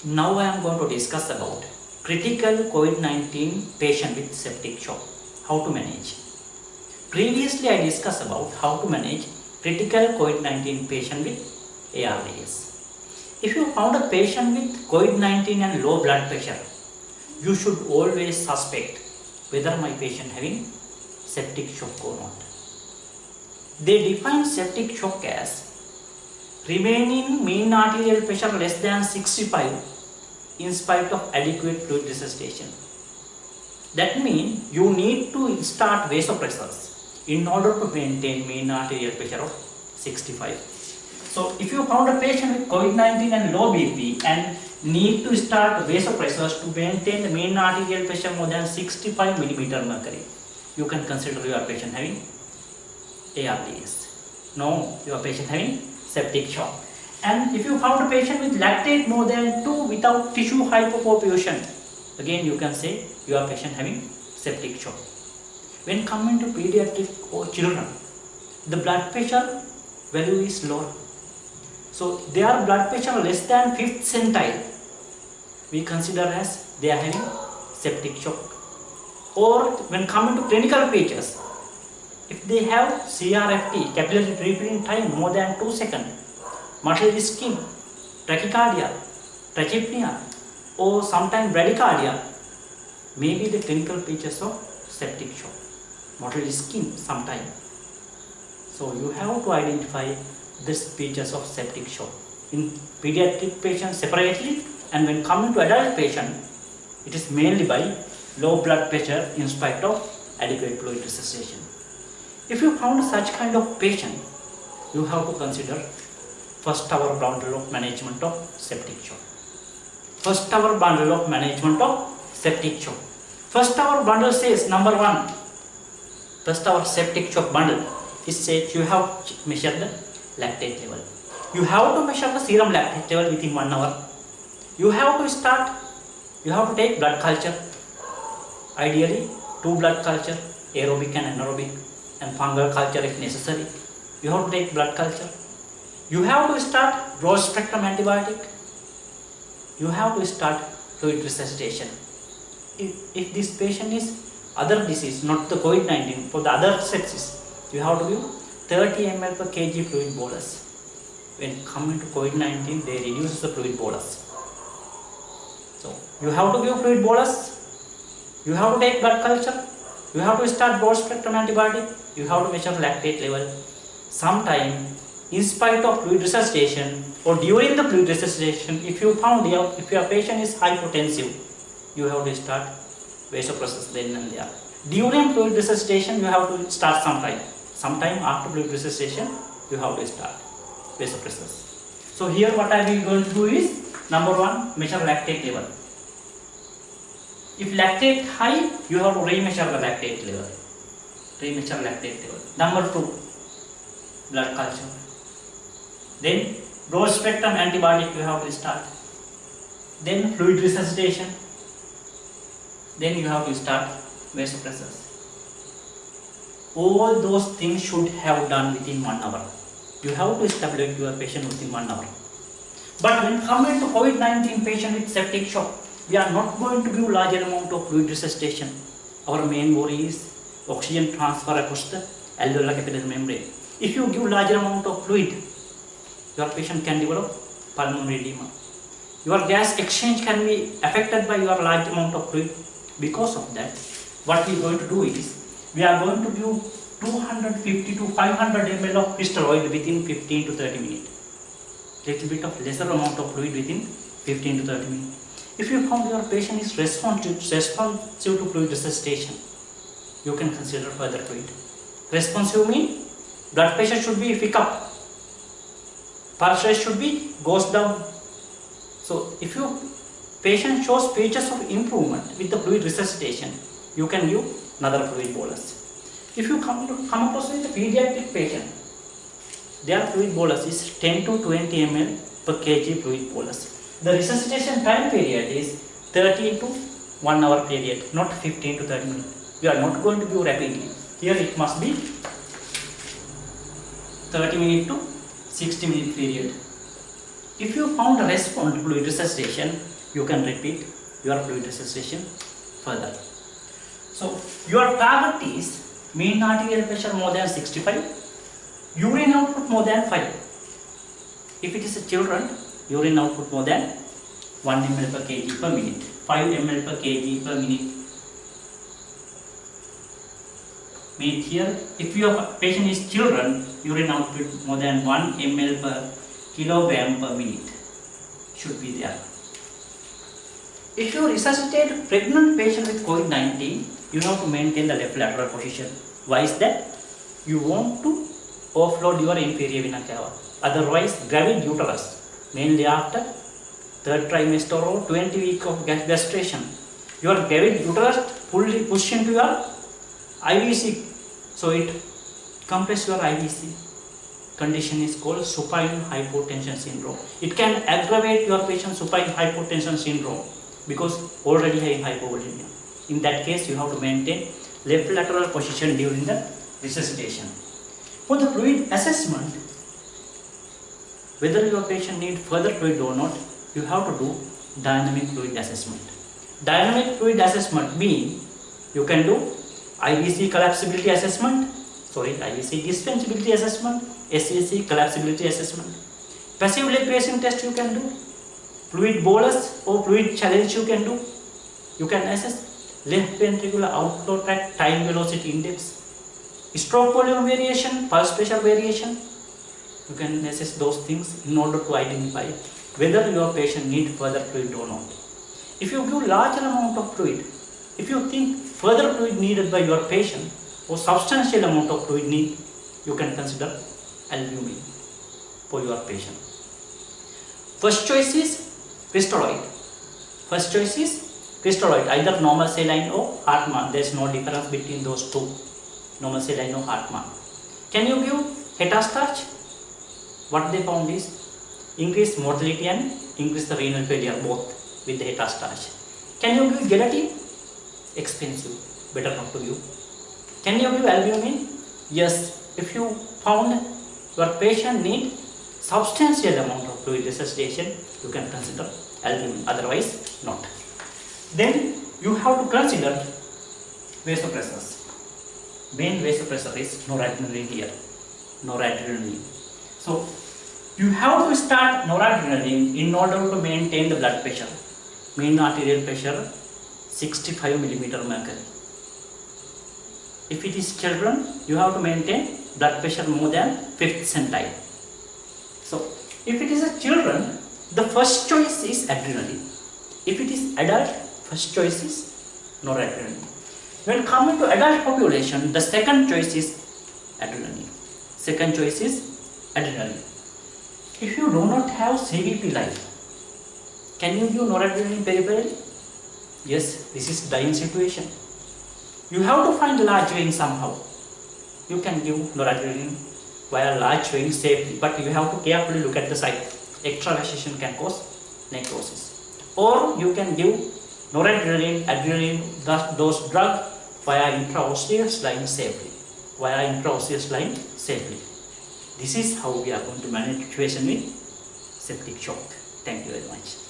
Now I am going to discuss about critical COVID-19 patient with septic shock. How to manage. Previously I discussed about how to manage critical COVID-19 patient with ARDS. If you found a patient with COVID-19 and low blood pressure, you should always suspect whether my patient having septic shock or not. They define septic shock as remaining mean arterial pressure less than 65 in spite of adequate fluid resuscitation. That means you need to start vasopressors in order to maintain mean arterial pressure of 65. So if you found a patient with COVID-19 and low BP and need to start vasopressors to maintain the mean arterial pressure more than 65 mm mercury, you can consider your patient having ARDS. No, your patient having septic shock. And if you found a patient with lactate more than 2 without tissue hypopopulation, again you can say your patient having septic shock. When coming to pediatric or children, the blood pressure value is lower. So their blood pressure less than 5th centile, we consider as they are having septic shock. Or when coming to clinical features, if they have CRFT, capillary refilling time more than 2 seconds, muscle ischemia, tachycardia, tachypnea, or sometimes bradycardia, may be the clinical features of septic shock. Muscle ischemia sometimes. So you have to identify these features of septic shock in pediatric patients separately, and when coming to adult patient, it is mainly by low blood pressure in spite of adequate fluid resuscitation. If you found such kind of patient, you have to consider first hour bundle of management of septic shock. First hour bundle of management of septic shock. First hour bundle says number 1. First hour septic shock bundle is said you have to measure the lactate level. You have to measure the serum lactate level within 1 hour. You have to take blood culture. Ideally 2 blood culture, aerobic and anaerobic, and fungal culture if necessary. You have to take blood culture. You have to start broad spectrum antibiotic. You have to start fluid resuscitation. If this patient is other disease, not the COVID-19, for the other sepsis, you have to give 30 ml per kg fluid bolus. When coming to COVID-19, they reduce the fluid bolus. So you have to give fluid bolus. You have to take blood culture. You have to start broad spectrum antibiotic. You have to measure lactate level. Sometime, in spite of fluid resuscitation or during the fluid resuscitation, if you found if your patient is hypotensive, you have to start vasopressors then and there. During fluid resuscitation, you have to start sometime. Sometime after fluid resuscitation, you have to start vasopressors. So here what I will going to do is, number 1, measure lactate level. If lactate high, you have to remeasure the lactate level. Remeasure lactate level. Number 2, blood culture. Then broad spectrum antibiotic you have to start. Then fluid resuscitation. Then you have to start vasopressors. All those things should have done within 1 hour. You have to stabilize your patient within 1 hour. But when coming to COVID-19 patient with septic shock, we are not going to give larger amount of fluid resuscitation. Our main worry is oxygen transfer across the alveolar capillary membrane. If you give larger amount of fluid, your patient can develop pulmonary edema. Your gas exchange can be affected by your large amount of fluid. Because of that, what we are going to do is, we are going to give 250 to 500 ml of crystalloid within 15 to 30 minutes. Little bit of lesser amount of fluid within 15 to 30 minutes. If you found your patient is responsive to fluid resuscitation, you can consider further fluid. Responsive means blood pressure should be pick up, pulse rate should be goes down. So if your patient shows features of improvement with the fluid resuscitation, you can give another fluid bolus. If you come across with a pediatric patient, their fluid bolus is 10 to 20 ml per kg fluid bolus. The resuscitation time period is 30 to 1 hour period, not 15 to 30 minutes. We are not going to give rapidly. Here it must be 30 minute to 60 minute period. If you found a response to fluid resuscitation, you can repeat your fluid resuscitation further. So your target is mean arterial pressure more than 65, urine output more than 5. If it is a children, urine output more than 1 ml per kg per minute, 5 ml per kg per minute. Mean here, if your patient is children, urine output more than 1 ml per kilogram per minute should be there. If you resuscitate pregnant patient with COVID-19, you have to maintain the left lateral position. Why is that? You want to offload your inferior vena cava. Otherwise, gravid uterus, mainly after 3rd trimester or 20 weeks of gestation, your gravid uterus fully pushed into your IVC, so it compresses your IVC. Condition is called supine hypotension syndrome. It can aggravate your patient's supine hypotension syndrome because already having hypovolemia. In that case, you have to maintain left lateral position during the resuscitation. For the fluid assessment, whether your patient needs further fluid or not, you have to do dynamic fluid assessment. Dynamic fluid assessment means you can do IVC collapsibility assessment, IVC dispensability assessment, SAC collapsibility assessment. Passive leg bracing test you can do, fluid bolus or fluid challenge you can do. You can assess left ventricular outflow tract time velocity index, stroke volume variation, pulse pressure variation. You can assess those things in order to identify whether your patient needs further fluid or not. If you give larger amount of fluid, if you think further fluid needed by your patient or substantial amount of fluid need, you can consider albumin for your patient. First choice is crystalloid. Either normal saline or Hartmann. There is no difference between those two, normal saline or Hartmann. Can you give hetastarch? What they found is increase mortality and increase the renal failure both with the hetastarch. Can you give gelatin? Expensive, better not to give. Can you give albumin? Yes, if you found your patient need substantial amount of fluid resuscitation, you can consider albumin, otherwise not. Then you have to consider vasopressors. Main vasopressor is noradrenaline here, noradrenaline. So you have to start noradrenaline in order to maintain the blood pressure. Mean arterial pressure 65 mm mercury. If it is children, you have to maintain blood pressure more than 5th centile. So if it is a children, the first choice is adrenaline. If it is adult, first choice is noradrenaline. When coming to adult population, the second choice is adrenaline. Second choice is adrenaline. If you do not have CVP life, can you give noradrenaline peripherally? Yes, this is dying situation. You have to find large vein somehow. You can give noradrenaline via large vein safely, but you have to carefully look at the site. Extravasation can cause necrosis. Or you can give noradrenaline, adrenaline, those drugs via intraosseous line safely. This is how we are going to manage situation with septic shock. Thank you very much.